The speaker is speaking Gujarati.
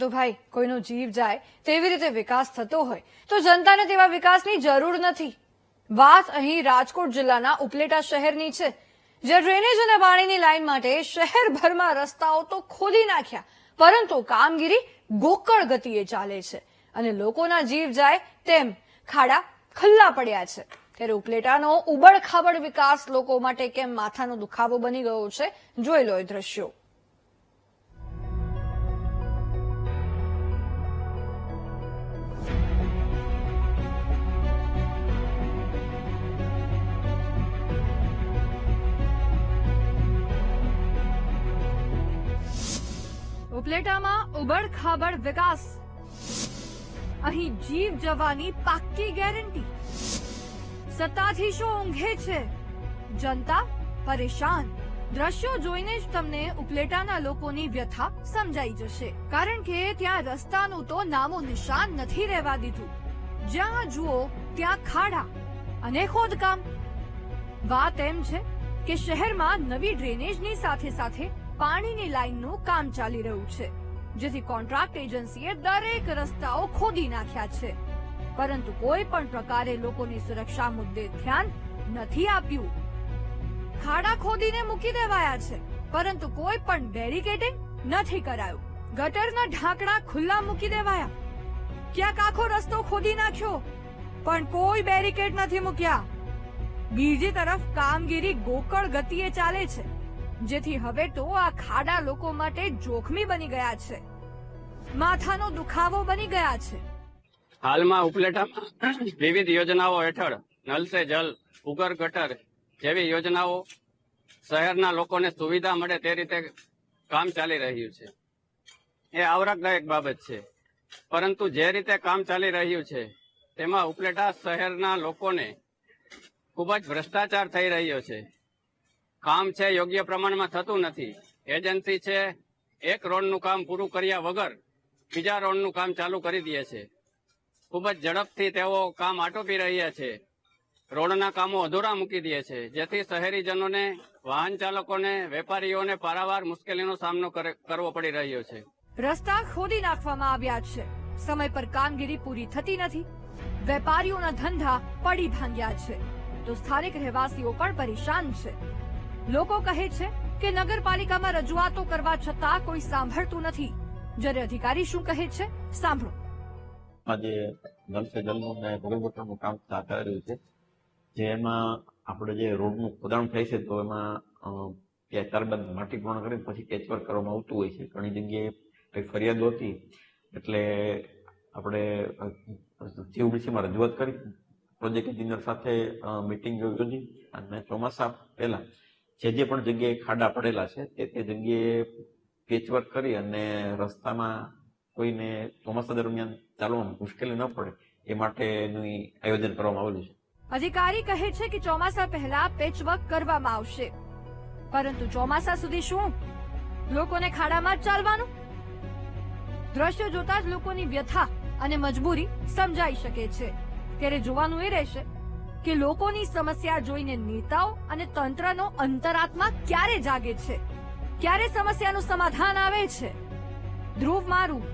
પરંતુ ભાઈ કોઈનો જીવ જાય તેવી રીતે વિકાસ થતો હોય તો જનતાને તેવા વિકાસની જરૂર નથી। વાત અહીં રાજકોટ જિલ્લાના ઉપલેટા શહેરની છે, જે ડ્રેનેજ અને પાણીની લાઈન માટે શહેરભરમાં રસ્તાઓ તો ખોદી નાખ્યા, પરંતુ કામગીરી ગોકળ ગતિએ ચાલે છે અને લોકોના જીવ જાય તેમ ખાડા ખુલ્લા પડ્યા છે। ત્યારે ઉપલેટાનો ઉબડખાબડ વિકાસ લોકો માટે કેમ માથાનો દુખાવો બની ગયો છે, જોઈ લો એ દ્રશ્યો। ઉપલેટામાં ઉબડખાબડ વિકાસ, અહીં જીવ જવાની પાક્કી ગેરંટી। સત્તાધીશો ઊંઘે છે, જનતા પરેશાન। દ્રશ્યો જોઈને જ તમને ઉપલેટાના લોકોની વ્યથા સમજાઈ જશે, કારણ કે ત્યાં રસ્તાનું તો નામો નિશાન નથી રહેવા દીધું। જ્યાં જુઓ ત્યાં ખાડા અને ખોદકામ। વાત એમ છે કે શહેરમાં નવી ડ્રેનેજની સાથે સાથે પાણીની લાઈનનું કામ ચાલી રહ્યું છે, જેથી કોન્ટ્રાક્ટ એજન્સીએ દરેક રસ્તાઓ ખોદી નાખ્યા છે, પરંતુ કોઈ પણ પ્રકારે લોકોની સુરક્ષા મુદ્દે ધ્યાન નથી આપ્યું। ખાડા ખોદીને મૂકી દેવાયા છે, પરંતુ કોઈ પણ બેરિકેડિંગ નથી કરાયું। ગટરના ઢાંકણા ખુલ્લા મૂકી દેવાયા, ક્યાંક આખો રસ્તો ખોદી નાખ્યો, પણ કોઈ બેરિકેડ નથી મૂક્યા। બીજી તરફ કામગીરી ગોકળ ગતિએ ચાલે છે, જેથી હવે તો આ ખાડા લોકો માટે જોખમી બની ગયા છે, માથાનો દુખાવો બની ગયા છે। હાલમાં ઉપલેટામાં વિવિધ યોજનાઓ હેઠળ નલ સે જલ, ઉગર ગટર જેવી યોજનાઓ શહેરના લોકોને સુવિધા મળે તે રીતે કામ ચાલી રહ્યું છે। એ આવરકદાયક બાબત છે, પરંતુ જે રીતે કામ ચાલી રહ્યું છે તેમાં ઉપલેટા શહેરના લોકોને ખૂબ જ ભ્રષ્ટાચાર થઈ રહ્યો છે। કામ છે યોગ્ય પ્રમાણમાં થતું નથી। એજન્સી છે એક રોડનું કામ પૂરું કર્યા વગર બીજા રોડનું કામ ચાલુ કરી દે છે। ખૂબ જ ઝડપથી તેઓ કામ આટોપી રહ્યા છે, રોડના કામો અધૂરા મૂકી દે છે, જેથી શહેરીજનોને, વાહન ચાલકોને, વેપારીઓને પારાવાર મુશ્કેલીનો સામનો કરવો પડી રહ્યો છે। રસ્તા ખોદી નાખવામાં આવ્યા છે, સમય પર કામગીરી પૂરી થતી નથી, વેપારીઓના ધંધા પડી ભાંગ્યા છે, તો સ્થાનિક રહેવાસીઓ પણ પરેશાન છે। લોકો કહે છે કે નગરપાલિકામાં રજૂઆતો કરવા છતાં કોઈ સાંભળતું નથી, જ્યારે અધિકારી શું કહે છે સાંભળો। આજે નલ સે જલનું ને ભૂગર્ભનું કામ ચાલી રહ્યું છે, જેમાં આપણે જે રોડનું ખોદાણ થાય છે તો એમાં ત્યારબાદ માટી પૂર્ણ કરીને પછી પેચવર્ક કરવામાં આવતું હોય છે। ઘણી જગ્યાએ કઈ ફરિયાદો હતી એટલે આપણે જીવડીસીમાં રજૂઆત કરી, પ્રોજેક્ટ એન્જિનિયર સાથે મિટિંગ યોજી અને ચોમાસા પહેલા જે પણ જગ્યાએ ખાડા પડેલા છે તે જગ્યાએ પેચવર્ક કરી અને રસ્તામાં કોઈને ચોમાસા દરમિયાન ચાલવામાં મુશ્કેલી ન પડે એ માટેનું આયોજન કરવામાં આવેલું છે। અધિકારી કહે છે કે ચોમાસા પહેલા પેચવર્ક કરવામાં આવશે, પરંતુ ચોમાસા સુધી શું લોકોને ખાડામાં જ ચાલવાનું? દ્રશ્યો જોતા જ લોકોની વ્યથા અને મજબૂરી સમજાઈ શકે છે। ત્યારે જોવાનું એ રહેશે કે લોકોની સમસ્યા જોઈને નેતાઓ અને તંત્રનો અંતરાત્મા ક્યારે જાગે છે, ક્યારે સમસ્યાનું સમાધાન આવે છે। ધ્રુવ મારું